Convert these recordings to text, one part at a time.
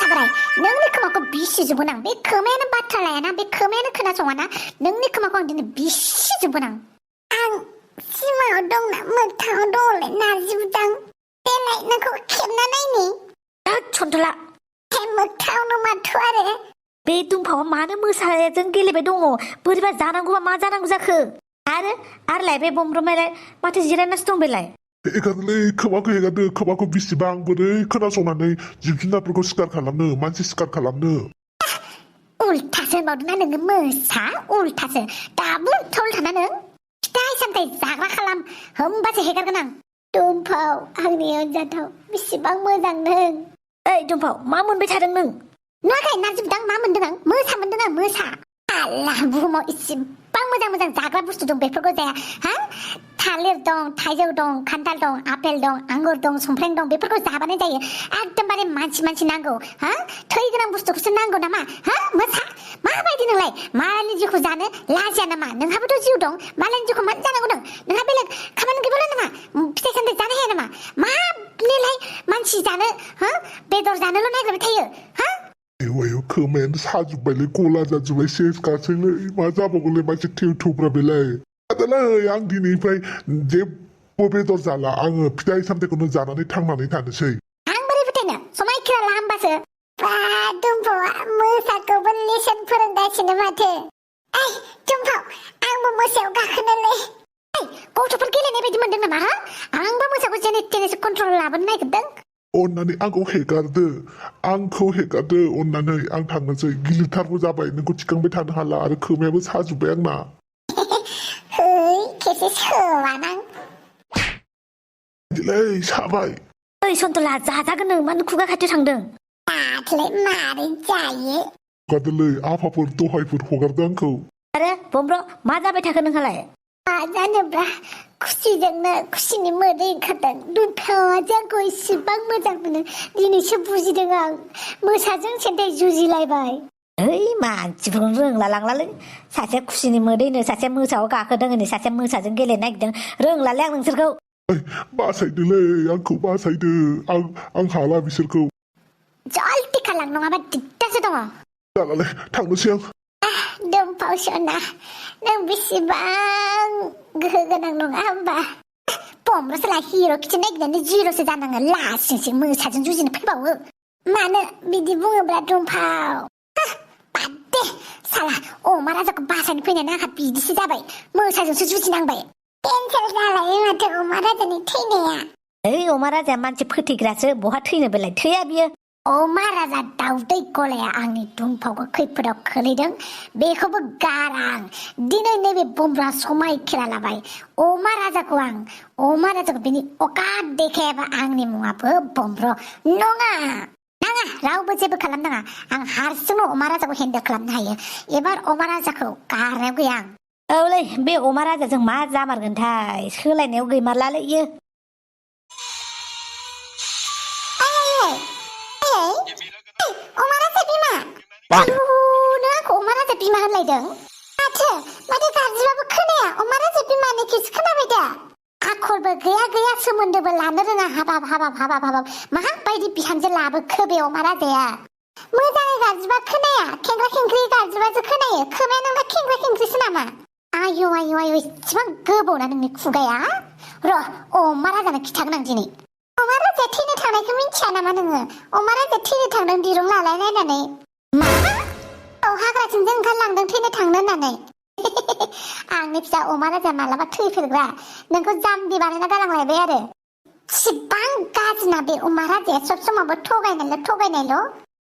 사브라이 नोंनि खोमाखौ बिसिजोबगोन आं बे खोमायानो बाथ्रा लायाना बे खोमायानो खोनासङाना नोंनि खोमाखौ आं दिनै बिसिजोबगोन आं सिमाङाव दंना मोगथाङाव दङलै नारजि बुदां देलाय नोंखौ खेबना नायनि सन्थला मोगथाङावनो माथो आरो बे दुमफावा मानो मोसाजों गेलेबाय दङ बोरैबा जानांगौबा मा जानांगौ जाखो आरोलाय बे बमब्रमायालाय माथो जिरायनासो दं बेलाय हेगारलै खोमाखौ हेगारदो खोमाखौ बिसिबां बोरै खोनासंनानै जिब जुनारफोरखौ सिखार खालामनो मानसि सिखार खालामनो उल्थासो होनबावदोंना नोङो मोसा उल्थासो दाबो उल्था नों फिथाइ सामथाइ जाग्रा खालाम होमबासो हेगारगोन आं दुमफाव आंनि अनजाथाव बेसेबां मोजां नों ओइ दुमफाव मा मोनबाय थादों नों नुवाखै नारजि बुदां मा मोनदों आं मोसा मोनदों आं मोसा आल्लाह बुहुमाव इसिबां मोजां मोजां जाग्रा बुस्थु दं बेफोरखौ जाया हा थालिर दं थाइजौ दं खान्थाल दं आपेल दं आंगुर दं सुमफ्रें दं बेफोरखौ जाबानो जायो एकदमबारे मानसि नांगौ हा थै गोनां बुस्थुखौसो नांगौ नामा हा मोसा माबायदि नोंलाय मालायनि जिउखौ जानो लाजिया नामा नोंहाबोथ' जिउ दं मालायनि जिउखौ मानो जानांगौ नोंहा बेलेग खामानि गैबावला नामा फिथाइ सामथाइ जानो हाया नामा मानोलाय मानसि जानो हा बेदर जानोल' नागिरबाय थायो हा आयौ खोमायानो साजोब्बायलै गला जाजोब्बाय सेस गासैलै मा जाबावगौलै मानसि थेवथौब्रा बेलाय दालाय आं दिनैनिफ्राय जेबो बेदर जाला आङो फिथाइ सामथाइखौनो जानानै थांनानै थानोसै आं बोरै फोथायनो समायखिरा लाहामबासो बा दुमफावा मोसाखौबो लेसन फोरोंगासिनो माथो ओइ दुमफाव आंबो मोसायाव गाखोनोलै गथ'फोर गेलेनाय बायदि मोनदों नामा हा आंबो मोसाखौ जेने थेनेसो कन्ट्रल लाबोनो नागिरदों अन्नानै आंखौ हेगारदो अन्नानै आं थांनोसै गिलिरथारबो जाबाय नोंखौ थिखांबाय थानो हाला आरो खोमायाबो साजोब्बाय आंना खेसे सोवानां बिदिलै साबाय ओइ सन्थला जाजागोन नों मानो खुगा खाथियाव थांदों दाख्लै मारै जायो हगारदोलै आफाफोर दहायफोर हगारदो आंखौ आरो बमब्र मा जाबाय थाखो नोंहालाय मा जानोब्रा खुसिजोंनो खुसिनि मोदै ओंखारदों दुमफावा जोंखौ इसिबां मोजां मोनो दिनैसो बुजिदों आं मोसाजों सेन्थाय जुजिलायबाय ओइ मानसिफोरखौनो रोंला लांलालै सासे खुसिनि मोदैनो सासे मोसायाव गाखोदों होनै सासे मोसाजों गेलेनो नागिरदों रोंलालै आं नोंसोरखौ बासायदोलै आंखौ बासायदो आं हाला बिसोरखौ जल्दि खालाम नङाबा दिगदारसो दङ जालालै थांनोसै आं दुमफाव सना नों बेसेबां गोहो गोनां नङा होमबा बमब्रसोला हिर' खिथिनो नागिरनानै जिर'सो जानाङो लासिंसिं मोसाजों जुजिनो फैबावो मानो बिदि बुङोब्ला दुमफाव बाद दे साला अमा राजाखौ बासायनो फैनानै आंहा बिदिसो जाबाय मोसाजोंसो जुजिनांबाय केन्सेल जालायो माथो अमा राजानि थैनाया ओइ अमा राजाया मानसि फोथैग्रासो बहा थैनो बेलाय थैया बियो अमा राजा दाउदै गलाया आंनि दुमफावखौ खैफोदाव खोलैदों बेखौबो गारां दिनै नैबे बमब्रा समायखेरा लाबाय अमा राजाखौ बिनि अकात देखायाबा आंनि मुङाबो बमब्र नङा नाङा रावबो जेबो खालामनाङा आं हारसिंनो अमा राजाखौ हेन्डेल खालामनो हायो एबार अमा राजाखौ गारनायाव गैया आं औलै बे अमा राजाजों मा जामारगोनथाय सोलायनायाव गैमारलालै इयो अमा राजा बिमा नों आंखौ अमा राजा बिमा होनलायदों माथो गाज्रिबाबो खोनाया अमा राजा बिमानिखौसो खोनाबाय दा आखलबो गैया सोमोन्दोबो लानो रोङा हाबाब माबायदि बिहामजो लाबोखो बे अमा राजाया मोजाङै गाज्रिबा खोनाया खेंख्रा खेंख्रि गाज्रिबासो खोनायो खोमाया नोंना खेंख्रा खेंख्रिसो नामा आयौ इसिबां गोबौना नोंनि खुगाया र' अमा राजानो खिथागोन आं दिनै अमा राजाया थैनो थांनायखौ मिन्थिया नामा नोङो अमा राजाया थैनो थांदों दिरुं लालायलायनानै मा हाग्राथिंजों ओंखारलांदों थैनो थांनो होननानै आंनि फिसा अमा राजा मालाबा थैफेरग्रा नोंखौ जाम्बि बानायना गालांलायबाय आरो इसिबां गाज्रिना बे अमा राजाया सब समावबो थगायनायल'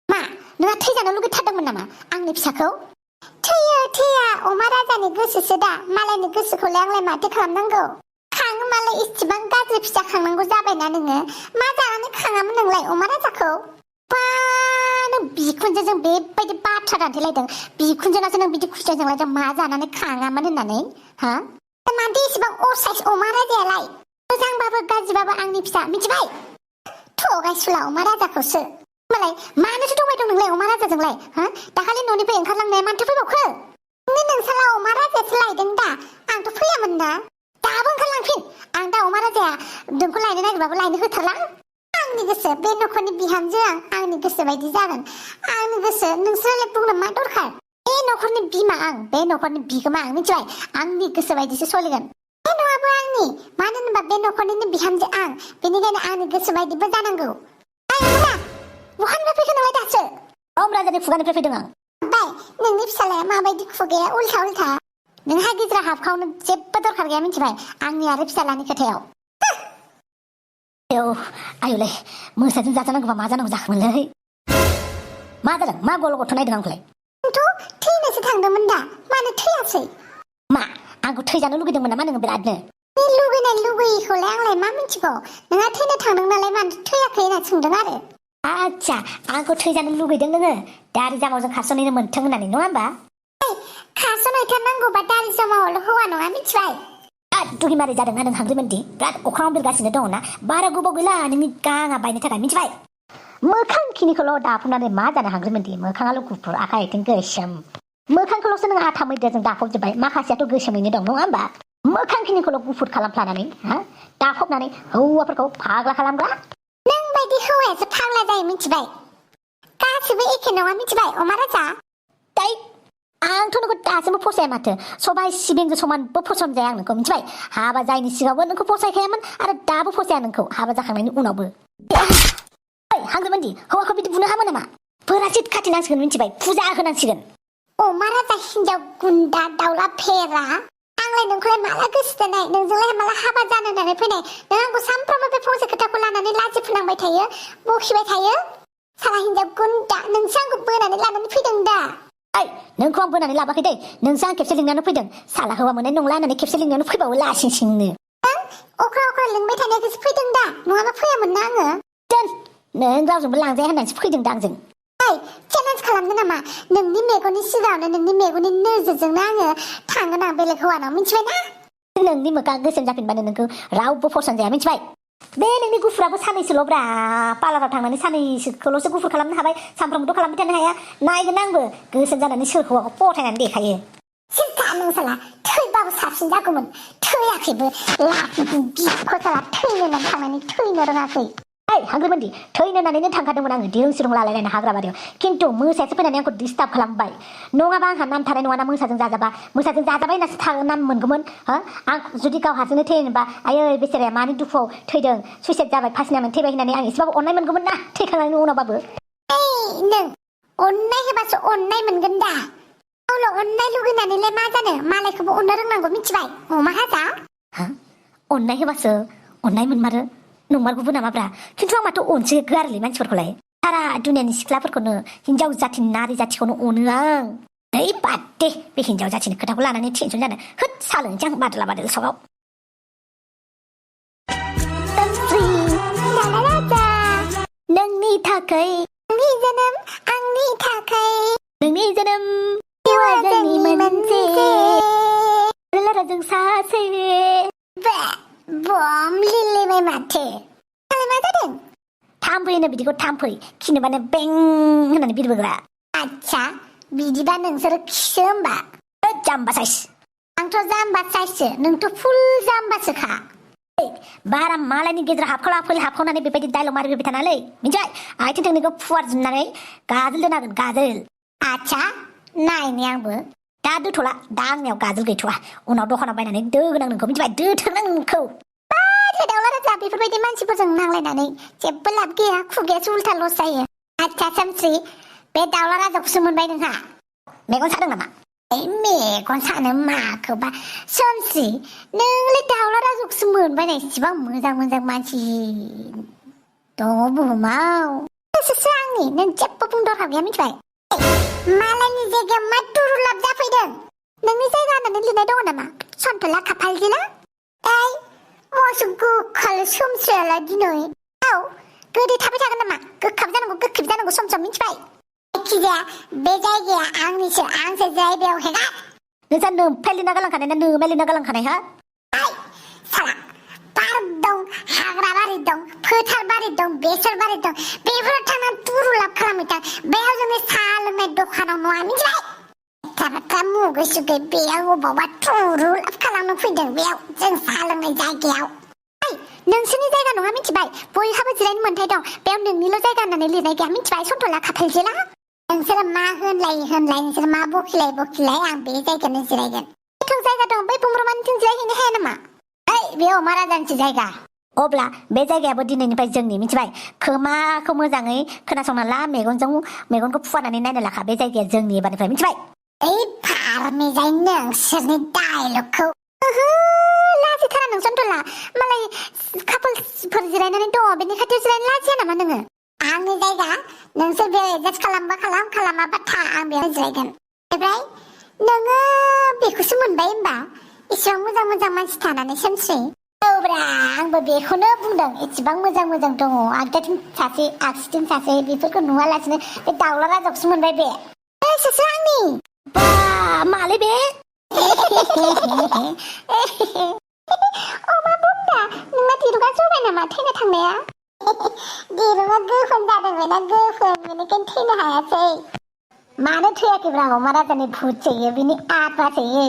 मा नोंहा थैजानो लुगैथारदोंमोन नामा आंनि फिसाखौ थैया अमा राजानि गोसोसो दा मालायनि गोसोखौलाय आंलाय माथो खालामनांगौ खाङो मालाय इसिबां गाज्रि फिसा खांनांगौ जाबायना नोङो मा जानानै खाङामोन नोंलाय अमा राजाखौ बा नों बिखुनजोजों बेबायदि बाथ्रा दान्थेलायदों बिखुनजोनासो नों बिदि खुसिजोंलायदों मा जानानै खाङामोन होननानै हा मानोथो इसिबां असाइस अमा राजायालाय मोजांबाबो गाज्रिबाबो आंनि फिसा मिथिबाय थगायसुला अमा राजाखौसो मालाय मानोथो दंबाय दं नोंलाय अमा राजाजोंलाय हा दाखालि न'निफ्राय ओंखारलांनाया मानोथो फैबावखो नोंसाला अमा राजायासो लायदों दा आंथ' फैयामोन ना दाबो ओंखारलांफिन आं दा अमा राजाया नोंखौ लायनो नागिरबाबो लायनो होथारला आंनि गोसो बे नखरनि बिहामजो आंनि गोसो बायदि जागोन आंनि गोसो नोंसोरलाय बुंनो मा दरखार बे नखरनि बिमा आं बे नखरनि बिगोमा आं मिथिबाय आंनि गोसो बायदिसो सोलिगोन बे न'आबो आंनि मानो होनबा बे नखरनिनो बिहामजो आं बेनिखायनो आंनि गोसो बायदिबो जानांगौ बहानिफ्राय फैखो नोंलाय दासो राजानि खुगानिफ्राय फैदों आं ओमफ्राय नोंनि फिसालाया माबायदि खुगाया उल्था उल्था नोंहा गिज्रा हाबखावनो जेबो दरखार गैया मिथिबाय आंनि आरो फिसालानि खोथायाव आयुलै मोसाजों जाजानांगौबा मा जानांगौ जाखोमोनलै मा जादों मा गल गथ' नायदों आंखौलाय आंथ' थैनोसो थांदोंमोन दा मानो थैयासै मा आंखौ थैजानो लुगैदोंमोन नामा नोङो बिरादनो लुगैनाय लुगैयैखौलाय आंलाय मा मिथिगौ नोंहा थैनो थांदों नालाय मानो थैयाखै होनना सोंदों आरो आच्छा आंखौ थैजानो लुगैदों नोङो दारि जामावजों खारस'नहैनो मोन्थों होननानै नङा होमबा खारस'नहैथारनांगौबा दारि जामावल' हौवा नङा मिथिबाय दुगि मारै जादोंना नों हांग्रिमोनदि बिराद अख्राङाव बिरगासिनो दङ ना बारा गोबाव गैला नोंनि गाङा बायनो थाखाय मिथिबाय मोखां खिनिखौल' दाफबनानै मा जानो हांग्रिमोनदि मोखाङाल' गुफुर आखाइ आथिं गोसोम मोखांखौल'सो नों आथा मैदाजों दाफबजोब्बाय माखासेयाथ' गोसोमैनो दं नङा होमबा मोखां खिनिखौल' गुफुर खालामफ्लानानै दाफबनानै हौवाफोरखौ फाग्ला खालामग्रा नों बायदि हौवायासो फाग्ला जायो मिथिबाय गासिबो एखे नङा मिथिबाय अमा राजा आंथ' नोंखौ दासिमबो फसाया माथो सबाय सिबिंजों समानबो फसन जाया आं नोंखौ मिथिबाय हाबा जायैनि सिगाङावबो नोंखौ फसायखायामोन आरो दाबो फसाया नोंखौ हाबा जाखांनायनि उनावबो हांग्रिमोनदि हौवाखौ बिदि बुनो हामो नामा फोरासित खाथिनांसिगोन मिथिबाय फुजा होनांसिगोन अमा राजा हिनजाव गुन्दा दाउला फेरा आंलाय नोंखौलाय माला गोसो थोनाय नोंजोंलाय माला हाबा जानो होननानै फैनाय नों आंखौ सानफ्रामबो बे फंसे खोथाखौ लानानै लाजि फोनांबाय थायो बखिबाय थायो साला हिनजाव गुन्दा नोंसो आंखौ बोनानै लानानै फैदों दा नोंखौ आं बोनानै लाबाखै दै नोंसो आं खेबसे लिंनानै फैदों साला हौवा मोननाय नंला होननानै खेबसे लिंनायावनो फैबावो लासिं सिंनो अख्रा अख्रा लिंबाय थानायखौसो फैदों दा नङाबा फैयामोन ना आङो दोन नों रावजोंबो लांजाया होननानैसो फैदों दा आंजों चेलेन्ज खालामदो नामा नोंनि मेगननि सिगाङावनो नोंनि मेगननि नोजोरजोंनो आङो थांगोन आं बेलेग हौवानाव मिथिबाय ना नोंनि मोखां गोसोम जाफिनबानो नोंखौ रावबो फसन जाया मिथिबाय बे नोंनि गुफुराबो साननैसोल'ब्रा पार्लाराव थांनानै साननैसोखौल'सो गुफुर खालामनो हाबाय सानफ्रामबोथ' खालामबाय थानो हाया नायगोन आंबो गोसोम जानानै सोर हौवाखौ फथायनानै देखायो सिन्था नोंसाला थैबाबो साबसिन जागौमोन थैयाखैबो बिखौ थैनो होननानै थांनानै थैनो रोङाखै हांग्रिमोनदि थैनो होननानैनो थांखादोंमोन आङो दिरुं सिरुं लालायलायनो हाग्रा बारियाव खिन्थु मोसायासो फैनानै आंखौ डिस्टार्ब खालामबाय नङाबा आंहा नाम थानाय नङाना मोसाजों जाजाबाय होननासो नाम मोनगौमोन आं जुदि गाव हारसिंनो थैनोबा आयै बेसेराया मानि दुखुआव थैदों सुइसाइड जाबाय फासिनानै थैबाय होननानै आं एसेबाबो अननाय मोनगौमोन ना थैखांनायनि उनावबाबो नों अननाय होबासो अननाय मोनगोन दा गावल' अननाय लुगैनानैलाय मा जानो मालायखौबो अननो रोंनांगौ मिथिबाय अमा हाजा अननाय होबासो अननाय मोनमारो नंमारगौबो नामाब्रा खिन्थु आं माथो अनसो गारलै मानसिफोरखौलाय सारा दुनियानि सिख्लाफोरखौनो हिनजाव जाथिनि नारि जाथिखौनो अनो आं बाद दे बे हिनजाव जाथिनि खोथाखौ लानानै टेनसन जानो होद सालोंसै आं बादला बादल सगाव नोंनि थाखाय आंनि जोनोम आंनि थाखाय नोंनि जोनोम जोंनि मोनसे जों सासे बम लिलिबाय माथो आंलाय मा जादों थाम्फै होनो बिदिखौ थाम्फै खिनोबानो बें होननानै बिरबोग्रा आच्छा बिदिबा नोंसोरो खिसो होमबा जाम्बा साइस आंथ' जाम्बा साइससो नोंथ' फुल जाम्बासोखा बारा मालायनि गेजेराव हाबखावनानै बेबायदि डायलग मारिबाय थानालै मिथिबाय आथिं थोंनैखौ फुवारजोबनानै गाजोल दोनागोन गाजोल आच्छा नायनि आंबो दा दोथ'ला दा आंनियाव गाजोल गैथ'वा उनाव दखानाव बायनानै दोगोन आं नोंखौ मिथिबाय दोथों आं नोंखौ दाउला राजा बेफोरबायदि मानसिफोरजों नांलायनानै जेबो लाब गैया खुगायासो उल्था लस जायो आच्छा सामस्रि बे दाउला राजाखौसो मोनबाय नोंहा मेगन सादों नामा मेगन सानो माखौबा सामस्रि नोंलाय दाउला राजाखौसो मोनबाय ना इसेबां मोजां मोजां मानसि दङ बुहुमाव गोसोसो आंनि नों जेबो बुंदरखा गैया मिथिबाय मालायनि जायगायाव मा दुरुलाब जाफैदों नोंनि जायगा होननानै लिरनाय दङ नामा सन्थला खाफाल गिला मोसौ गोखाल सोमस्रियालाय दिनै गोदै थाबाय थागोन नामा गोखाबो जानांगौ गोखैबो जानांगौ सम सम मिथिबाय जायखिजाया बे जायगाया आंनिसो आंसो जायगायाव हेगा नोंसा नोमफाय लिरना गालांखानाय ना नोमाय लिरना गालांखानाय हा साला पार्क दं हाग्रा बारि दं फोथार बारि दं बेसर बारि दं बेफोराव थांनानै दुरुलाब खालामहैथां बेयाव जोंनि साहा लोंनाय दखानाव नङा मिथिबाय बाथ्रा मुगै सुगै बेयाव अबावबा दुरुलाब खालामनो फैदों बेयाव जों साहा लोंनाय जायगायाव नोंसोरनि जायगा नङा मिथिबाय बयहाबो जिरायनो मोन्थाय दं बेयाव नोंनिल' जायगा होननानै लिरनाय गैया मिथिबाय सन्थला खाफालजेला नोंसोर मा होनलाय नोंसोर मा बखिलाय आं बे जायगायावनो जिरायगोन गोथौ जायगा दं बै बुमरमानथिं जिरायहैनो हाया नामा बेयाव महाराजानिसो जायगा अब्ला बे जायगायाबो दिनैनिफ्राय जोंनि मिथिबाय खोमाखौ मोजाङै खोनासंना ला मेगनखौ फुवारनानै नायनो लाखा बे जायगाया जोंनि एबारनिफ्राय मिथिबाय फारमेजाय नोंसोरनि डायलगखौ लाजिथारा नों सन्थला मालाय कापोलफोर जिरायनानै दङ बेनि खाथियाव जिरायनो लाजिया नामा नोङो आंनि जायगा नोंसोर बेयाव एडजास्ट खालामबा खालामाबा था आं बेयाव जिरायगोन ओमफ्राय नोङो बेखौसो मोनबाय होमबा इसेबां मोजां मानसि थानानै सोमस्रि औब्रा आंबो बेखौनो बुंदों एसेबां मोजां दङ आगदाथिं सासे आगसिथिं सासे बेफोरखौ नुवालासिनो बे दाउला राजाखौसो मोनबाय बे सोरसो आंनि बा मालै बे अमा बुन्दा नोंना दिरुगा जबाय नामा थैनो थांनाया दिरुगा गोफोन जादोंमोन गोफोन बेनिखायनो थैनो हायासै मानो थैयाखैब्रा अमा राजानि भुत सोयो बिनि आत्मा सोयो